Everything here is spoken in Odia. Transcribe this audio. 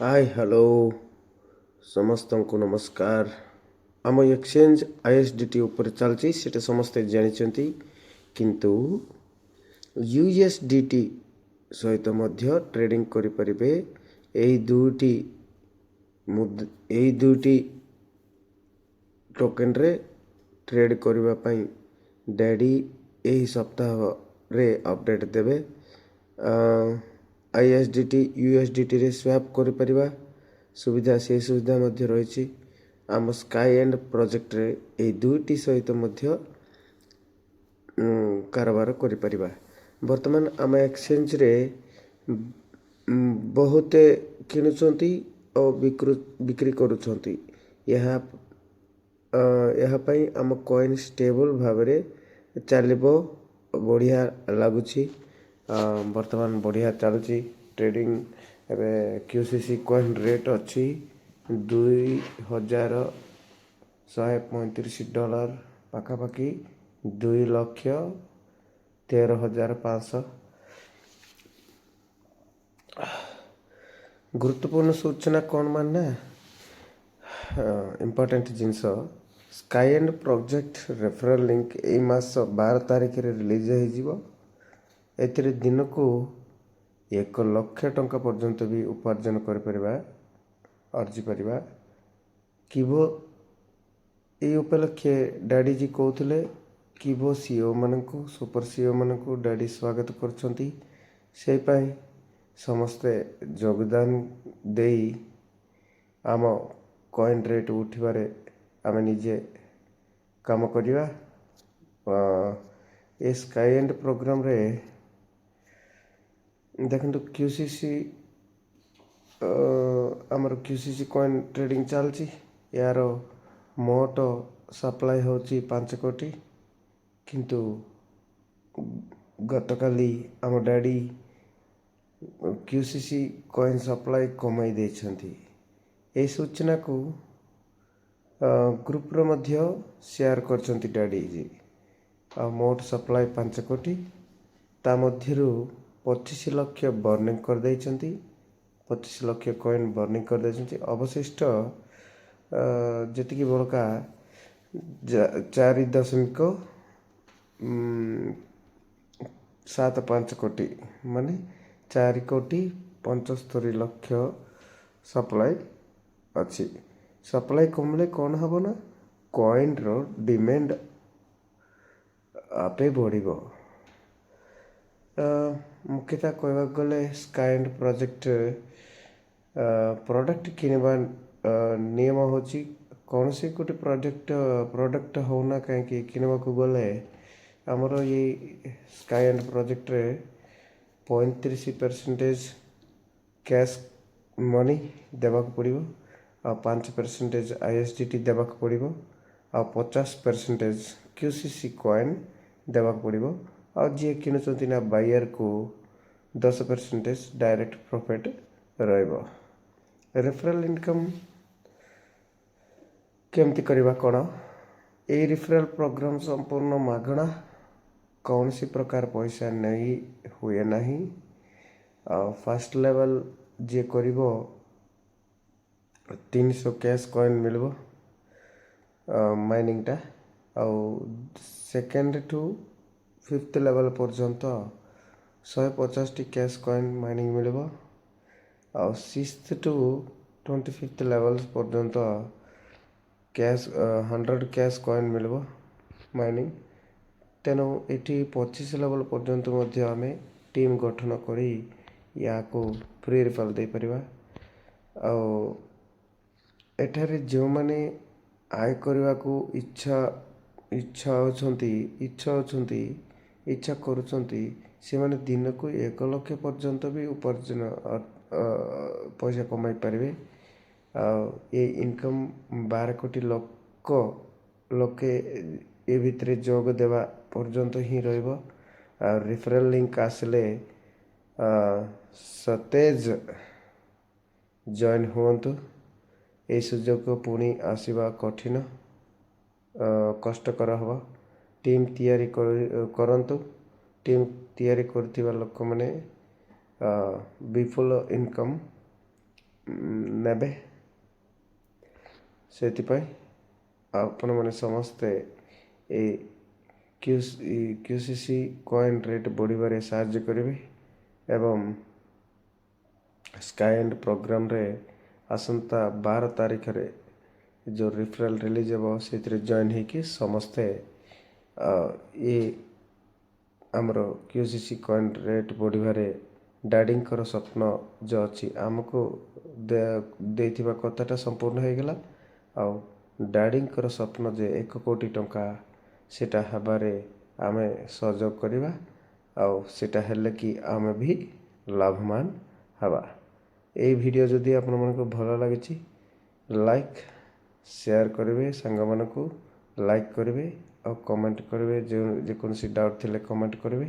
हाय हेलो ସମସ୍ତଙ୍କୁ ନମସ୍କାର। ଆମ ଏକ୍ସଚେଞ୍ଜ ISDT ଉପରେ ଚାଲିଛି, ସେଇଟା ସମସ୍ତେ ଜାଣିଛନ୍ତି। କିନ୍ତୁ USDT ସହିତ ମଧ୍ୟ ଟ୍ରେଡ଼ିଂ କରିପାରିବେ। ଏହି ଦୁଇଟି ଟୋକେନ୍ରେ ଟ୍ରେଡ଼ କରିବା ପାଇଁ ଡ୍ୟାଡି ଏହି ସପ୍ତାହରେ ଅପଡ଼େଟ୍ ଦେବେ। ISDT USDTରେ ସ୍ୱାପ୍ କରିପାରିବା ସୁବିଧା, ସେହି ସୁବିଧା ମଧ୍ୟ ରହିଛି। ଆମ ସ୍କାଇ ଏଣ୍ଡ ପ୍ରୋଜେକ୍ଟରେ ଏହି ଦୁଇଟି ସହିତ ମଧ୍ୟ କାରବାର କରିପାରିବା। ବର୍ତ୍ତମାନ ଆମ ଏକ୍ସଚେଞ୍ଜରେ ବହୁତ କିଣୁଛନ୍ତି ଓ ବିକ୍ରି କରୁଛନ୍ତି। ଏହା ପାଇଁ ଆମ କଏନ୍ ଷ୍ଟେବଲ୍ ଭାବରେ ଚାଲିବ। ବଢ଼ିଆ ଲାଗୁଛି। ବର୍ତ୍ତମାନ ବଢ଼ିଆ ଚାଲୁଛି ଟ୍ରେଡ଼ିଂ। ଏବେ QCC କଏନ୍ ରେଟ୍ ଅଛି $2,135 ପାଖାପାଖି, 2,13,500। ଗୁରୁତ୍ୱପୂର୍ଣ୍ଣ ସୂଚନା କ'ଣ ମାନେ ଇମ୍ପୋର୍ଟାଣ୍ଟ ଜିନିଷ, sky and project referral link ଏଇ ମାସ 12 ତାରିଖରେ ରିଲିଜ୍ ହୋଇଯିବ। ଏଥିରେ ଦିନକୁ 1,00,000 ଟଙ୍କା ପର୍ଯ୍ୟନ୍ତ ବି ଉପାର୍ଜନ କରିପାରିବା, ଅର୍ଜିପାରିବା। କିଭୋ ଏହି ଉପଲକ୍ଷେ ଡ୍ୟାଡିଜି କହୁଥିଲେ, କିଭୋ CEO ମାନଙ୍କୁ, ସୁପର CEO ମାନଙ୍କୁ ଡ୍ୟାଡି ସ୍ୱାଗତ କରୁଛନ୍ତି। ସେହିପାଇଁ ସମସ୍ତେ ଯୋଗଦାନ ଦେଇ ଆମ କଏନ୍ ରେଟ୍ ଉଠିବାରେ ଆମେ ନିଜେ କାମ କରିବା। ଏ ସ୍କାଇ ଏଣ୍ଡ ପ୍ରୋଗ୍ରାମରେ ଦେଖନ୍ତୁ ଆମର QCC କଏନ୍ ଟ୍ରେଡ଼ିଂ ଚାଲିଛି। ଏହାର ମୋଟ ସପ୍ଲାଏ ହେଉଛି 5 କୋଟି। କିନ୍ତୁ ଗତକାଲି ଆମ ଡ୍ୟାଡି QCC କଏନ୍ ସପ୍ଲାଏ କମାଇ ଦେଇଛନ୍ତି। ଏହି ସୂଚନାକୁ ଗ୍ରୁପ୍ରେ ମଧ୍ୟ ସେୟାର କରିଛନ୍ତି ଡ୍ୟାଡିଜି। ଆଉ ମୋଟ ସପ୍ଲାଏ 5 କୋଟି, ତା ମଧ୍ୟରୁ 25 ଲକ୍ଷ ବର୍ଣ୍ଣିଂ କରିଦେଇଛନ୍ତି। 25 ଲକ୍ଷ କଏନ୍ ବର୍ଣ୍ଣିଂ କରିଦେଇଛନ୍ତି। ଅବଶିଷ୍ଟ ଯେତିକି ବଳକା 4.75 କୋଟି, ମାନେ 4,75,00,000 ସପ୍ଲାଏ ଅଛି। ସପ୍ଲାଏ କମିଲେ କ'ଣ ହେବ ନା, କଏନ୍ର ଡିମାଣ୍ଡ ଆପେ ବଢ଼ିବ। ମୁଖ୍ୟତଃ କହିବାକୁ ଗଲେ ସ୍କାଇ ଏଣ୍ଡ ପ୍ରୋଜେକ୍ଟ ପ୍ରଡ଼କ୍ଟ କିଣିବା ନିୟମ ହେଉଛି, କୌଣସି ଗୋଟେ ପ୍ରଡ଼କ୍ଟ ହେଉନା କାହିଁକି କିଣିବାକୁ ଗଲେ ଆମର ଏଇ ସ୍କାଇ ଏଣ୍ଡ ପ୍ରୋଜେକ୍ଟରେ 35% କ୍ୟାସ୍ ମନି ଦେବାକୁ ପଡ଼ିବ, ଆଉ 5% ISDT ଦେବାକୁ ପଡ଼ିବ, ଆଉ 50% QCC କଏନ୍ ଦେବାକୁ ପଡ଼ିବ। ଆଉ ଯିଏ କିଣୁଛନ୍ତି ନା ବାୟର୍କୁ 10% ଡାଇରେକ୍ଟ ପ୍ରଫିଟ୍ ରହିବ। ରେଫରାଲ୍ ଇନକମ୍ କେମିତି କରିବା କ'ଣ? ଏହି ରେଫରାଲ୍ ପ୍ରୋଗ୍ରାମ୍ ସମ୍ପୂର୍ଣ୍ଣ ମାଗଣା, କୌଣସି ପ୍ରକାର ପଇସା ନେଇ ହୁଏ ନାହିଁ। ଆଉ ଫାର୍ଷ୍ଟ ଲେଭେଲ୍ ଯିଏ କରିବ 300 କ୍ୟାସ୍ କଏନ୍ ମିଳିବ ମାଇନିଂଟା। ଆଉ ସେକେଣ୍ଡ ଟୁ 5th ଲେଭେଲ୍ ପର୍ଯ୍ୟନ୍ତ 150ଟି କ୍ୟାସ୍ କଏନ୍ ମାଇନିଂ ମିଳିବ। ଆଉ 6th ଟୁ 25th ଲେଭେଲ୍ ପର୍ଯ୍ୟନ୍ତ 100 କ୍ୟାସ୍ କଏନ୍ ମିଳିବ ମାଇନିଂ। ତେଣୁ ଏଠି 25 ଲେଭେଲ୍ ପର୍ଯ୍ୟନ୍ତ ମଧ୍ୟ ଆମେ ଟିମ୍ ଗଠନ କରି ୟାକୁ ଫ୍ରି ରେଫରାଲ୍ ଦେଇପାରିବା। ଆଉ ଏଠାରେ ଯେଉଁମାନେ ଆୟ କରିବାକୁ ଇଚ୍ଛା କରୁଛନ୍ତି, ସେମାନେ ଦିନକୁ 1,00,000 ପର୍ଯ୍ୟନ୍ତ ବି ଉପାର୍ଜନ ପଇସା କମାଇ ପାରିବେ। ଆଉ ଏ ଇନକମ୍ 12 କୋଟି ଲୋକେ ଏ ଭିତରେ ଯୋଗ ଦେବା ପର୍ଯ୍ୟନ୍ତ ହିଁ ରହିବ। ଆଉ ରେଫରାଲ୍ ଲିଙ୍କ୍ ଆସିଲେ ସତେଜ ଜଏନ୍ ହୁଅନ୍ତୁ। ଏହି ସୁଯୋଗ ପୁଣି ଆସିବା କଷ୍ଟକର ହେବ। ଟିମ୍ ତିଆରି କରନ୍ତୁ। ଟିମ୍ ତିଆରି କରୁଥିବା ଲୋକମାନେ ବିପୁଳ ଇନକମ୍ ନେବେ। ସେଥିପାଇଁ ଆପଣମାନେ ସମସ୍ତେ ଏଇ QCC କଏନ୍ ରେଟ୍ ବଢ଼ିବାରେ ସାହାଯ୍ୟ କରିବେ ଏବଂ ସ୍କାଏ ଏଣ୍ଡ ପ୍ରୋଗ୍ରାମରେ ଆସନ୍ତା 12 ତାରିଖରେ ଯେଉଁ ରିଫରାଲ୍ ରିଲିଜ୍ ହେବ ସେଥିରେ ଜଏନ୍ ହେଇକି ସମସ୍ତେ ଇଏ ଆମର QCC କଏନ୍ ରେଟ୍ ବଢ଼ିବାରେ ଡ୍ୟାଡ଼ିଙ୍କର ସ୍ୱପ୍ନ ଯେଉଁ ଅଛି ଆମକୁ ଦେଇଥିବା କଥାଟା ସମ୍ପୂର୍ଣ୍ଣ ହେଇଗଲା। ଆଉ ଡ୍ୟାଡ଼ିଙ୍କର ସ୍ୱପ୍ନ ଯେ 1 କୋଟି ଟଙ୍କା ସେଟା ହେବାରେ ଆମେ ସହଯୋଗ କରିବା ଆଉ ସେଟା ହେଲେ କି ଆମେ ବି ଲାଭବାନ ହେବା। ଏଇ ଭିଡ଼ିଓ ଯଦି ଆପଣମାନଙ୍କୁ ଭଲ ଲାଗିଛି ଲାଇକ୍ ସେୟାର କରିବେ, ସାଙ୍ଗମାନଙ୍କୁ ଲାଇକ୍ କରିବେ ଆଉ କମେଣ୍ଟ କରିବେ, ଯେକୌଣସି ଡାଉଟ୍ ଥିଲେ କମେଣ୍ଟ କରିବେ।